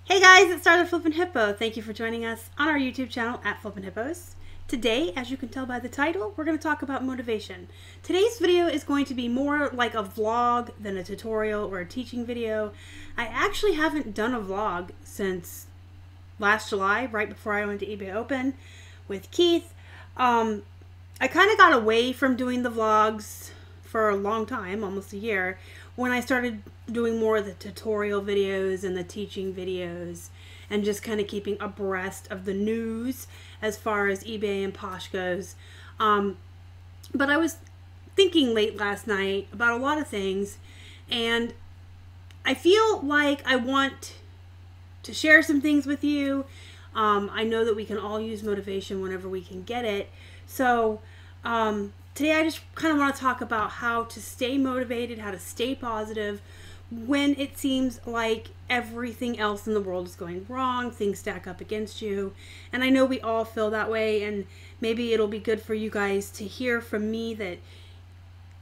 Hey guys, it's Started Flippin' Hippo. Thank you for joining us on our YouTube channel at Flippin' Hippos. Today, as you can tell by the title, we're going to talk about motivation. Today's video is going to be more like a vlog than a tutorial or a teaching video. I actually haven't done a vlog since last July, right before I went to eBay Open with Keith. I kind of got away from doing the vlogs for a long time, almost a year, when I started doing more of the tutorial videos and the teaching videos and just kind of keeping abreast of the news as far as eBay and Posh goes. But I was thinking late last night about a lot of things, and I feel like I want to share some things with you. I know that we can all use motivation whenever we can get it. So today I just kind of want to talk about how to stay motivated, how to stay positive when it seems like everything else in the world is going wrong, things stack up against you. And I know we all feel that way, and maybe it'll be good for you guys to hear from me that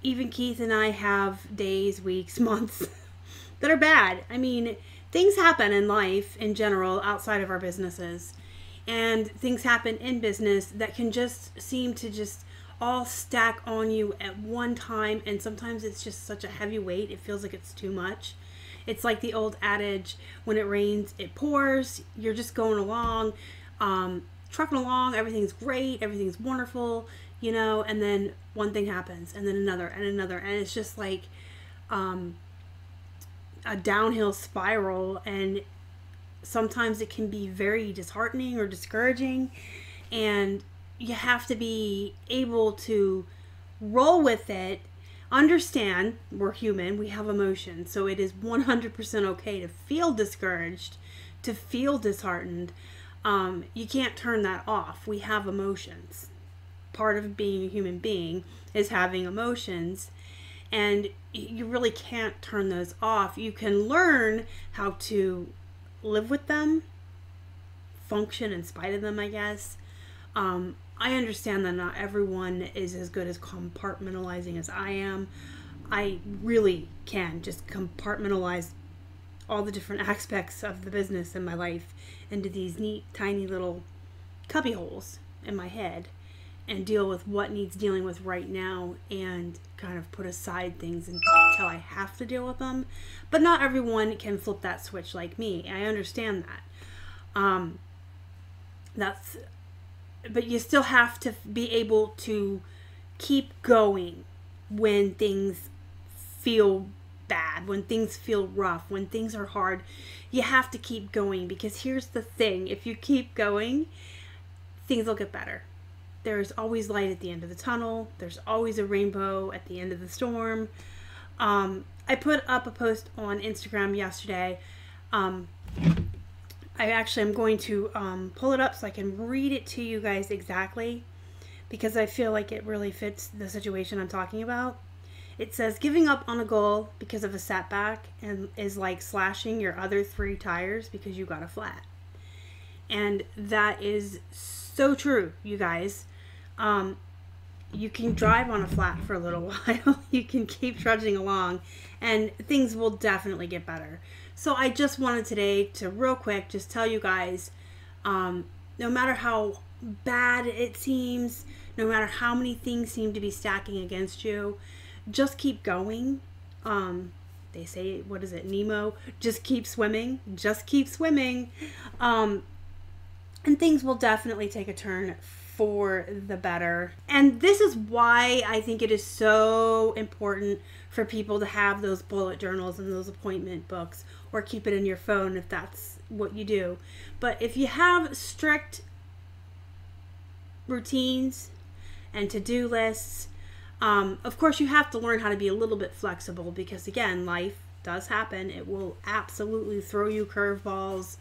even Keith and I have days, weeks, months that are bad. I mean, things happen in life in general outside of our businesses, and things happen in business that can just seem to just all stack on you at one time, and sometimes it's just such a heavy weight it feels like it's too much. It's like the old adage, when it rains it pours. You're just going along, trucking along, everything's great, everything's wonderful, you know, and then one thing happens, and then another and another, and it's just like a downhill spiral, and sometimes it can be very disheartening or discouraging, and you have to be able to roll with it. Understand, we're human, we have emotions, so it is 100% okay to feel discouraged, to feel disheartened. You can't turn that off. We have emotions. Part of being a human being is having emotions, and you really can't turn those off. You can learn how to live with them, function in spite of them, I guess. I understand that not everyone is as good as compartmentalizing as I am. I really can just compartmentalize all the different aspects of the business in my life into these neat, tiny little cubby holes in my head and deal with what needs dealing with right now and kind of put aside things until I have to deal with them. But not everyone can flip that switch like me. I understand that. But you still have to be able to keep going when things feel bad, when things feel rough, when things are hard. You have to keep going, because here's the thing. If you keep going, things will get better. There's always light at the end of the tunnel. There's always a rainbow at the end of the storm. I put up a post on Instagram yesterday. I actually am going to pull it up so I can read it to you guys exactly, because I feel like it really fits the situation I'm talking about. It says, giving up on a goal because of a setback and is like slashing your other 3 tires because you got a flat. And that is so true, you guys. You can drive on a flat for a little while. You can keep trudging along, and things will definitely get better. So I just wanted today to real quick just tell you guys, no matter how bad it seems, no matter how many things seem to be stacking against you, just keep going. They say, what is it, Nemo? Just keep swimming. Just keep swimming. And things will definitely take a turn for the better. And this is why I think it is so important for people to have those bullet journals and those appointment books, or keep it in your phone if that's what you do. But if you have strict routines and to-do lists, of course you have to learn how to be a little bit flexible, because again, life does happen. It will absolutely throw you curveballs.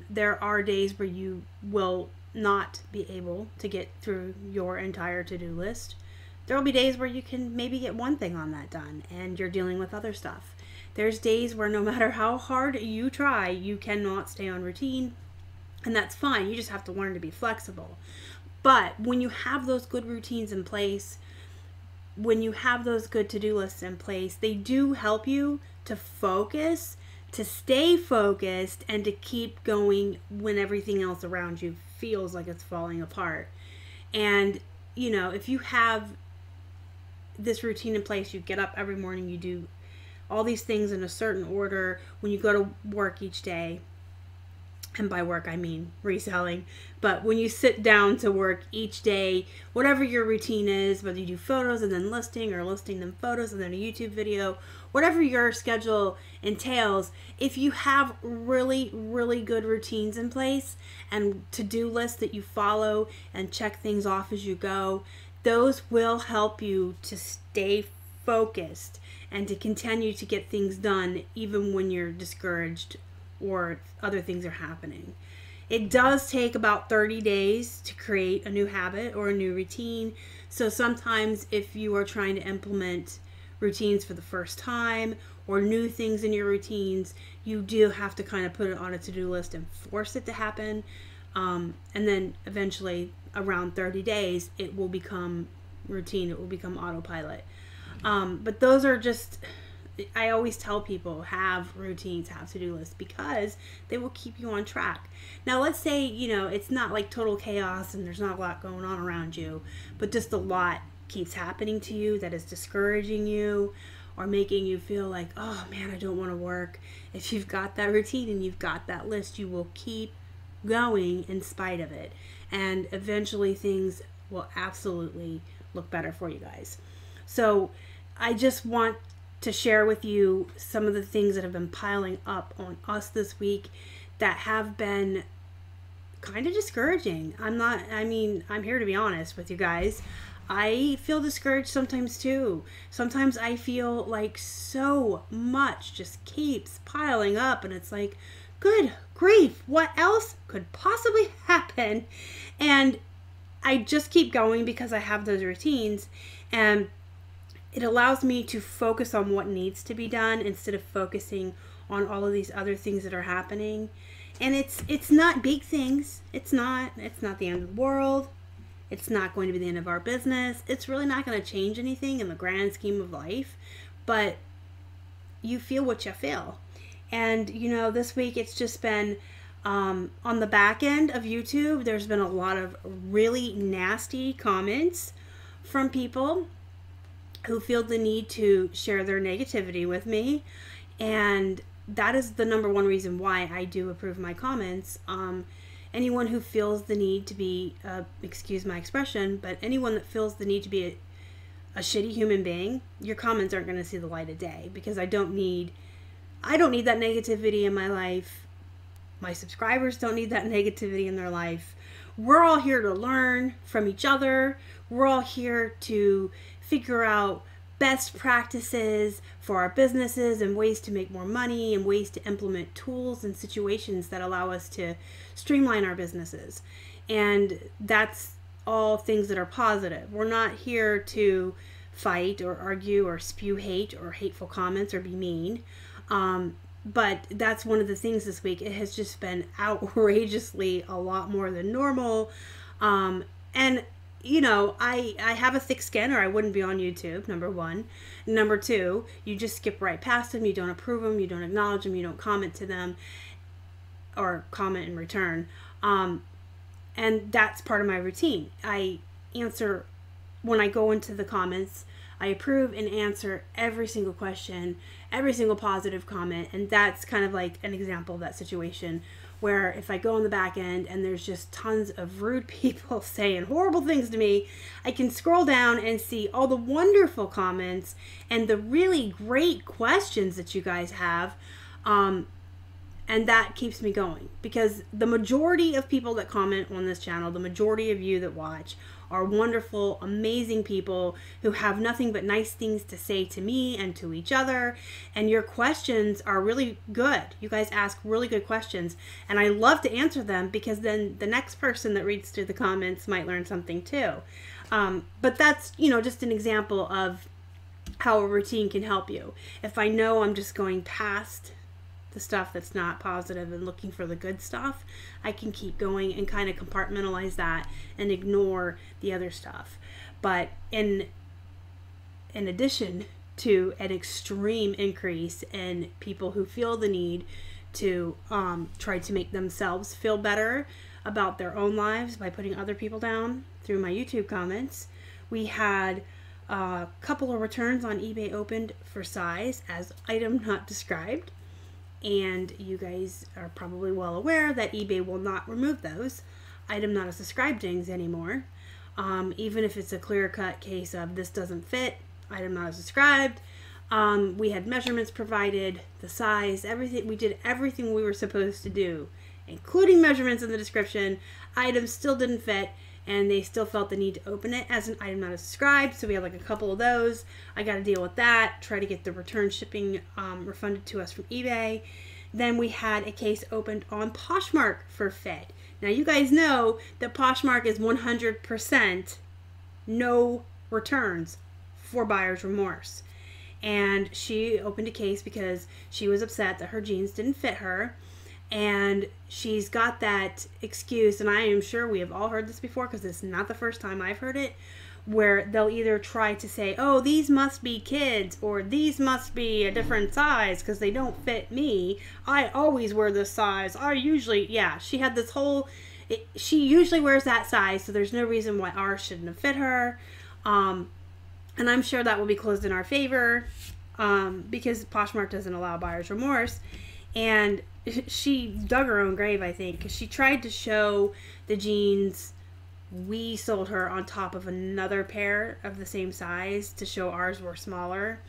There are days where you will not be able to get through your entire to-do list. There will be days where you can maybe get one thing on that done and you're dealing with other stuff. There's days where no matter how hard you try, you cannot stay on routine, and that's fine. You just have to learn to be flexible. But when you have those good routines in place, when you have those good to-do lists in place, they do help you to focus to stay focused and to keep going when everything else around you feels like it's falling apart. And, you know, if you have this routine in place, you get up every morning, you do all these things in a certain order. When you go to work each day, and by work I mean reselling, but when you sit down to work each day, whatever your routine is, whether you do photos and then listing, or listing then photos and then a YouTube video, whatever your schedule entails, if you have really, really good routines in place and to-do lists that you follow and check things off as you go, those will help you to stay focused and to continue to get things done even when you're discouraged or other things are happening. It does take about 30 days to create a new habit or a new routine. So sometimes if you are trying to implement routines for the first time or new things in your routines, you do have to kind of put it on a to-do list and force it to happen. And then eventually around 30 days, it will become routine. It will become autopilot. But those are just, I always tell people, have routines, have to-do lists, because they will keep you on track. Now, let's say, you know, it's not like total chaos and there's not a lot going on around you, but just a lot keeps happening to you that is discouraging you or making you feel like, oh man, I don't want to work. If you've got that routine and you've got that list, you will keep going in spite of it. And eventually things will absolutely look better for you guys. So I just want to share with you some of the things that have been piling up on us this week that have been kind of discouraging. I'm here to be honest with you guys. I feel discouraged sometimes too. Sometimes I feel like so much just keeps piling up and it's like, good grief, what else could possibly happen? And I just keep going because I have those routines, and it allows me to focus on what needs to be done instead of focusing on all of these other things that are happening. And it's not big things. It's not the end of the world. It's not going to be the end of our business. It's really not going to change anything in the grand scheme of life, but you feel what you feel. And, you know, this week it's just been, on the back end of YouTube, there's been a lot of really nasty comments from people who feel the need to share their negativity with me. And that is the number one reason why I do approve my comments. Anyone who feels the need to be, excuse my expression, but anyone that feels the need to be a shitty human being, your comments aren't going to see the light of day, because I don't need that negativity in my life. My subscribers don't need that negativity in their life. We're all here to learn from each other. We're all here to figure out best practices for our businesses and ways to make more money and ways to implement tools and situations that allow us to streamline our businesses. And that's all things that are positive. We're not here to fight or argue or spew hate or hateful comments or be mean. But that's one of the things this week. It has just been outrageously a lot more than normal. And you know, I have a thick skin or I wouldn't be on YouTube, number one. Number two, you just skip right past them. You don't approve them. You don't acknowledge them. You don't comment to them or comment in return. And that's part of my routine. I answer, when I go into the comments, I approve and answer every single question, every single positive comment. And that's kind of like an example of that situation, where if I go on the back end and there's just tons of rude people saying horrible things to me, I can scroll down and see all the wonderful comments and the really great questions that you guys have. And that keeps me going, because the majority of people that comment on this channel, the majority of you that watch, are wonderful, amazing people who have nothing but nice things to say to me and to each other. And your questions are really good. You guys ask really good questions, and I love to answer them, because then the next person that reads through the comments might learn something too. But that's, you know, just an example of how a routine can help you. If I know I'm just going past the stuff that's not positive and looking for the good stuff, I can keep going and kind of compartmentalize that and ignore the other stuff. But in addition to an extreme increase in people who feel the need to try to make themselves feel better about their own lives by putting other people down through my YouTube comments. We had a couple of returns on eBay opened for size as item not described. And you guys are probably well aware that eBay will not remove those item not as described things anymore. Even if it's a clear-cut case of this doesn't fit, item not as described. We had measurements provided, the size, everything. We did everything we were supposed to do, including measurements in the description. Items still didn't fit, and they still felt the need to open it as an item not as described. So we had like a couple of those. I got to deal with that, try to get the return shipping refunded to us from eBay. Then we had a case opened on Poshmark for fit. Now you guys know that Poshmark is 100% no returns for buyer's remorse. And she opened a case because she was upset that her jeans didn't fit her. And she's got that excuse, and I am sure we have all heard this before because it's not the first time I've heard it, where they'll either try to say, oh, these must be kids, or these must be a different size because they don't fit me. I always wear this size. I usually, yeah, she had this whole, she usually wears that size, so there's no reason why ours shouldn't have fit her. And I'm sure that will be closed in our favor because Poshmark doesn't allow buyer's remorse. And she dug her own grave, I think, because she tried to show the jeans we sold her on top of another pair of the same size to show ours were smaller,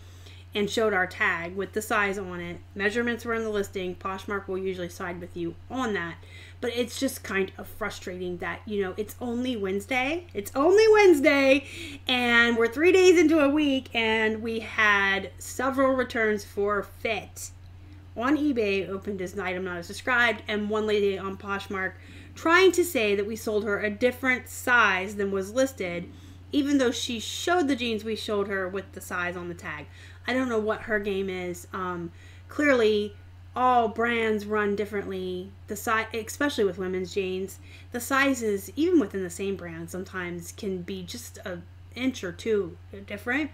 and showed our tag with the size on it. Measurements were in the listing. Poshmark will usually side with you on that. But it's just kind of frustrating that, you know, it's only Wednesday. It's only Wednesday, and we're 3 days into a week, and we had several returns for fit. On eBay, opened as an item not as described, and one lady on Poshmark trying to say that we sold her a different size than was listed, even though she showed the jeans we showed her with the size on the tag. I don't know what her game is. Clearly, all brands run differently. The size, especially with women's jeans, the sizes, even within the same brand, sometimes can be just an inch or two different.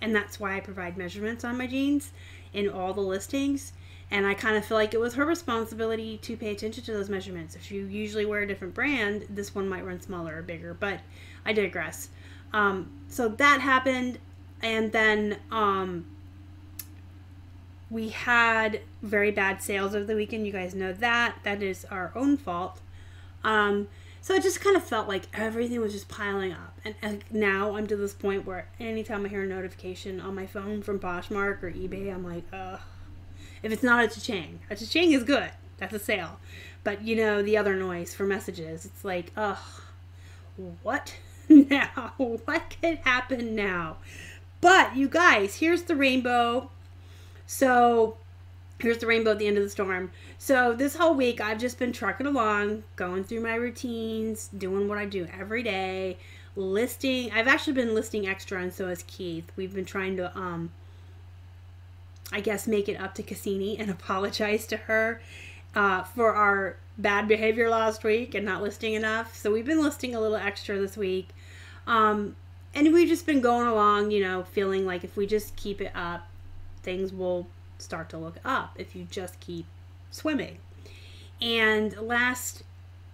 And that's why I provide measurements on my jeans in all the listings. And I kind of feel like it was her responsibility to pay attention to those measurements. If you usually wear a different brand, this one might run smaller or bigger, but I digress. So that happened, and then we had very bad sales over the weekend. You guys know that. That is our own fault. So it just kind of felt like everything was just piling up. And now I'm to this point where anytime I hear a notification on my phone from Poshmark or eBay, I'm like, ugh. If it's not a cha-ching. A cha-ching is good. That's a sale. But, you know, the other noise for messages, it's like, ugh, what now? What could happen now? But, you guys, here's the rainbow. So, here's the rainbow at the end of the storm. So, this whole week, I've just been trucking along, going through my routines, doing what I do every day, listing. I've actually been listing extra, and so has Keith. We've been trying to, I guess, make it up to Cassini and apologize to her for our bad behavior last week and not listing enough. So we've been listing a little extra this week. And we've just been going along, you know, feeling like if we just keep it up, things will start to look up if you just keep swimming. And last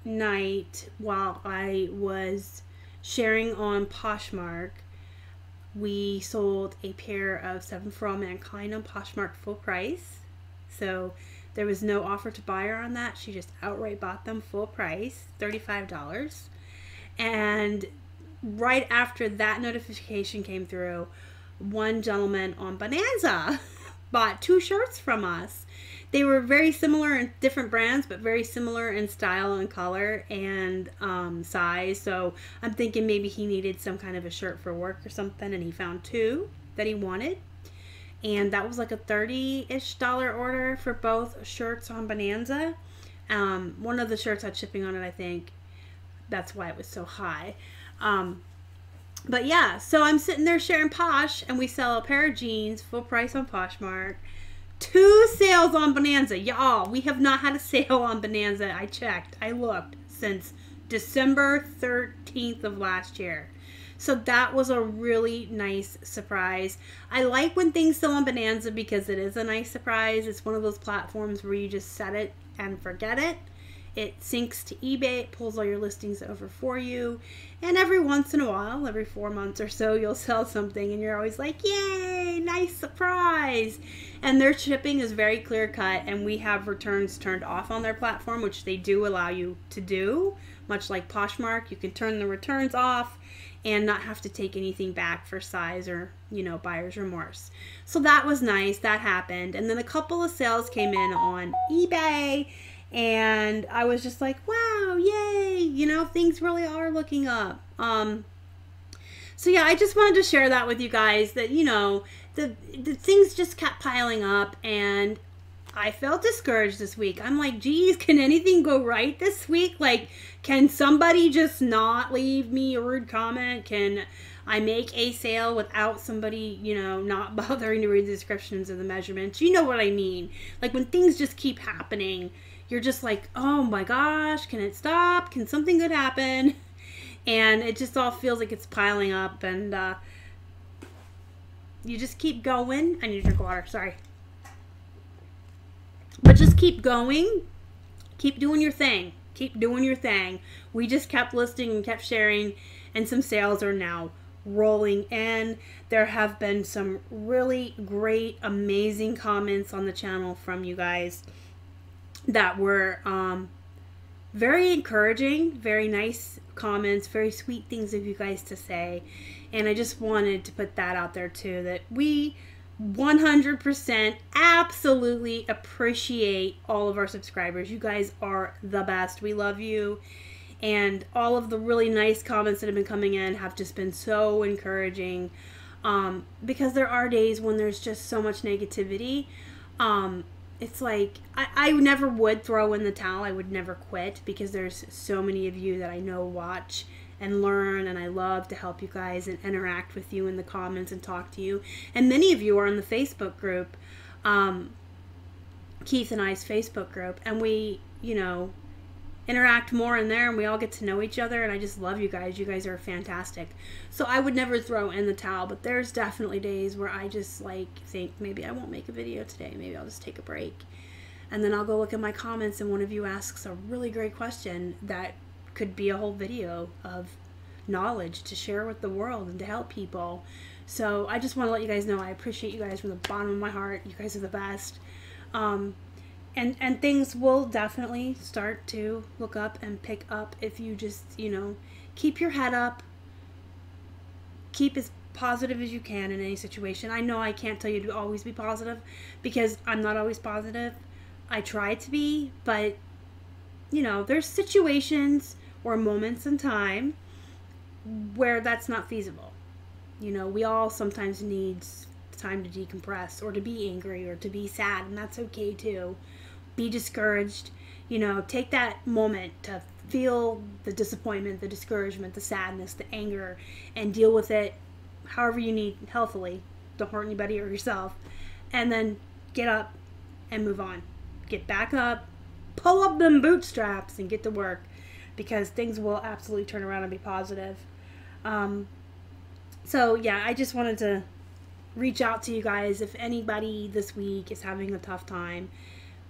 night, while I was sharing on Poshmark, we sold a pair of 7 for All Mankind on Poshmark full price. So there was no offer to buy her on that. She just outright bought them full price, $35. And right after that notification came through, one gentleman on Bonanza bought 2 shirts from us. They were very similar in different brands, but very similar in style and color and size. So I'm thinking maybe he needed some kind of a shirt for work or something, and he found 2 that he wanted. And that was like a $30-ish order for both shirts on Bonanza. One of the shirts had shipping on it, I think. That's why it was so high. But yeah, so I'm sitting there sharing Posh, and we sell a pair of jeans full price on Poshmark. 2 sales on Bonanza. Y'all, we have not had a sale on Bonanza. I checked. I looked since December 13th of last year. So that was a really nice surprise. I like when things sell on Bonanza because it is a nice surprise. It's one of those platforms where you just set it and forget it. It syncs to eBay, it pulls all your listings over for you, and every once in a while, every 4 months or so, you'll sell something and you're always like, yay, nice surprise. And their shipping is very clear cut, and we have returns turned off on their platform, which they do allow you to do, much like Poshmark. You can turn the returns off and not have to take anything back for size or, you know, buyer's remorse. So that was nice, that happened. And then a couple of sales came in on eBay, and I was just like, wow, yay, you know, things really are looking up. So yeah, I just wanted to share that with you guys, that, you know, the things just kept piling up, and I felt discouraged this week. I'm like, geez, can anything go right this week? Like, can somebody just not leave me a rude comment? Can I make a sale without somebody, you know, not bothering to read the descriptions or the measurements? You know what I mean? Like, when things just keep happening, you're just like, oh my gosh, can it stop? Can something good happen? And it just all feels like it's piling up, and you just keep going. I need to drink water, sorry. But just keep going. Keep doing your thing. Keep doing your thing. We just kept listing and kept sharing, and some sales are now rolling in. There have been some really great, amazing comments on the channel from you guys that were very encouraging, very nice comments, very sweet things of you guys to say. And I just wanted to put that out there too, that we 100% absolutely appreciate all of our subscribers. You guys are the best. We love you. And all of the really nice comments that have been coming in have just been so encouraging, because there are days when there's just so much negativity. It's like, I never would throw in the towel. I would never quit, because there's so many of you that I know watch and learn, and I love to help you guys and interact with you in the comments and talk to you. And many of you are in the Facebook group, Keith and I's Facebook group, and we, you know, interact more in there, and we all get to know each other, and I just love you guys. You guys are fantastic. So I would never throw in the towel, but there's definitely days where I just like think, maybe I won't make a video today. Maybe I'll just take a break. And then I'll go look at my comments, and one of you asks a really great question that could be a whole video of knowledge to share with the world and to help people. So I just want to let you guys know I appreciate you guys from the bottom of my heart. You guys are the best. And things will definitely start to look up and pick up if you just, you know, keep your head up. Keep as positive as you can in any situation. I know I can't tell you to always be positive, because I'm not always positive. I try to be, but, you know, there's situations or moments in time where that's not feasible. You know, we all sometimes need time to decompress, or to be angry, or to be sad, and that's okay too. Be discouraged, you know, take that moment to feel the disappointment, the discouragement, the sadness, the anger, and deal with it however you need, healthily. Don't hurt anybody or yourself. And then get up and move on. Get back up, pull up them bootstraps, and get to work, because things will absolutely turn around and be positive. So yeah, I just wanted to reach out to you guys. If anybody this week is having a tough time,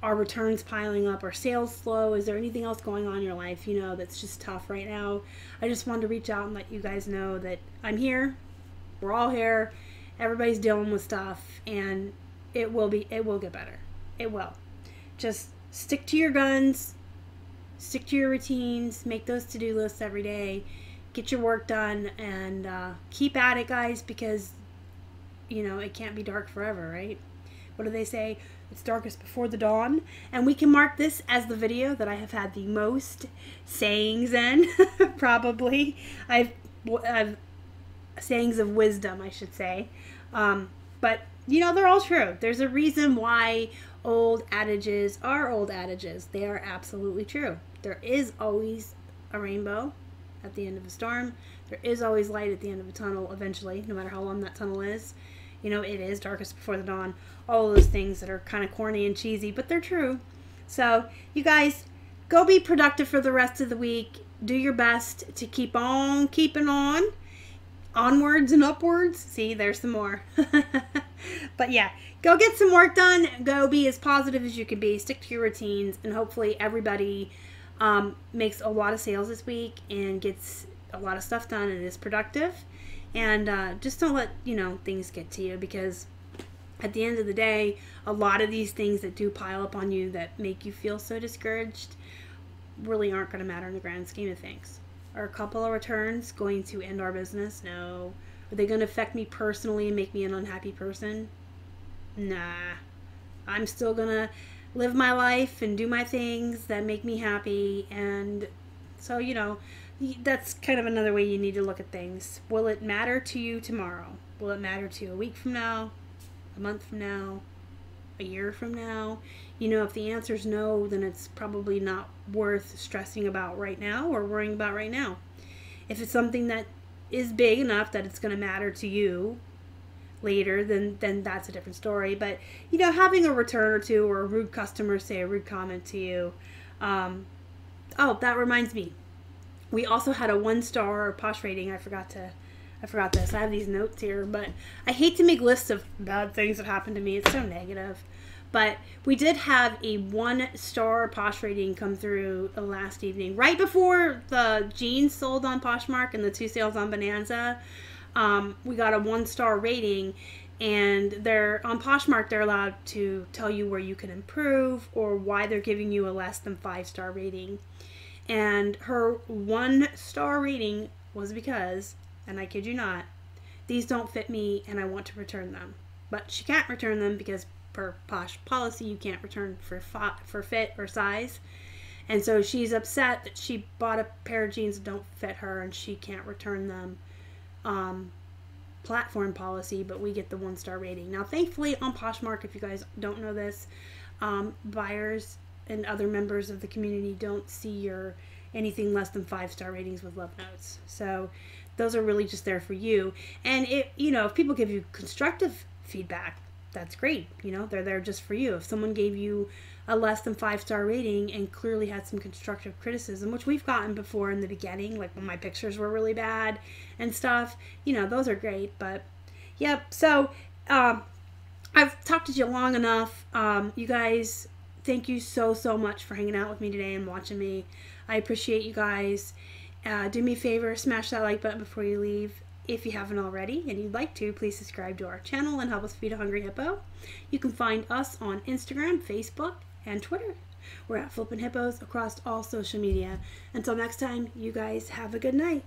are returns piling up, or sales slow, is there anything else going on in your life, you know, that's just tough right now? I just wanted to reach out and let you guys know that I'm here. We're all here. Everybody's dealing with stuff, and it will get better. It will. Just stick to your guns, stick to your routines, make those to-do lists every day, get your work done, and keep at it, guys, because, you know, it can't be dark forever, right? What do they say? It's darkest before the dawn. And we can mark this as the video that I have had the most sayings in, probably. I've sayings of wisdom, I should say. But, you know, they're all true. There's a reason why old adages are old adages. They are absolutely true. There is always a rainbow at the end of a storm. There is always light at the end of a tunnel eventually, no matter how long that tunnel is. You know, it is darkest before the dawn. All of those things that are kind of corny and cheesy, but they're true. So, you guys, go be productive for the rest of the week. Do your best to keep on keeping on. onwards and upwards. See, there's some more. But yeah, go get some work done. Go be as positive as you can be. Stick to your routines, and hopefully everybody makes a lot of sales this week and gets a lot of stuff done and is productive. And just don't let, things get to you, because at the end of the day, a lot of these things that do pile up on you that make you feel so discouraged really aren't going to matter in the grand scheme of things. Are a couple of returns going to end our business? No. Are they going to affect me personally and make me an unhappy person? Nah. I'm still going to live my life and do my things that make me happy. And so, that's kind of another way you need to look at things. Will it matter to you tomorrow? Will it matter to you a week from now? A month from now? A year from now? If the answer is no, then it's probably not worth stressing about right now or worrying about right now. If it's something that is big enough that it's going to matter to you later, then that's a different story. But, having a return or two, or a rude customer say a rude comment to you. Oh, that reminds me. We also had a 1-star Posh rating. I forgot this. I have these notes here, but I hate to make lists of bad things that happened to me. It's so negative. But we did have a 1-star Posh rating come through last evening, right before the jeans sold on Poshmark and the 2 sales on Bonanza. We got a 1-star rating, and they're on Poshmark. They're allowed to tell you where you can improve or why they're giving you a less than 5-star rating. And her 1-star rating was because, and I kid you not, these don't fit me and I want to return them. But she can't return them because per Posh policy, you can't return for fit or size. And so she's upset that she bought a pair of jeans that don't fit her and she can't return them. Platform policy, but we get the 1-star rating. Now, thankfully, on Poshmark, if you guys don't know this, buyers and other members of the community don't see your anything less than 5-star ratings with love notes. So those are really just there for you. And if people give you constructive feedback, that's great. They're there just for you. If someone gave you a less than 5-star rating and clearly had some constructive criticism, which we've gotten before in the beginning, like when my pictures were really bad and stuff, those are great. But yep. So I've talked to you long enough. You guys, thank you so much for hanging out with me today and watching me. I appreciate you guys. Do me a favor, smash that like button before you leave. If you haven't already and you'd like to, please subscribe to our channel and help us feed a hungry hippo. You can find us on Instagram, Facebook, and Twitter. We're at Flippin' Hippos across all social media. Until next time, you guys have a good night.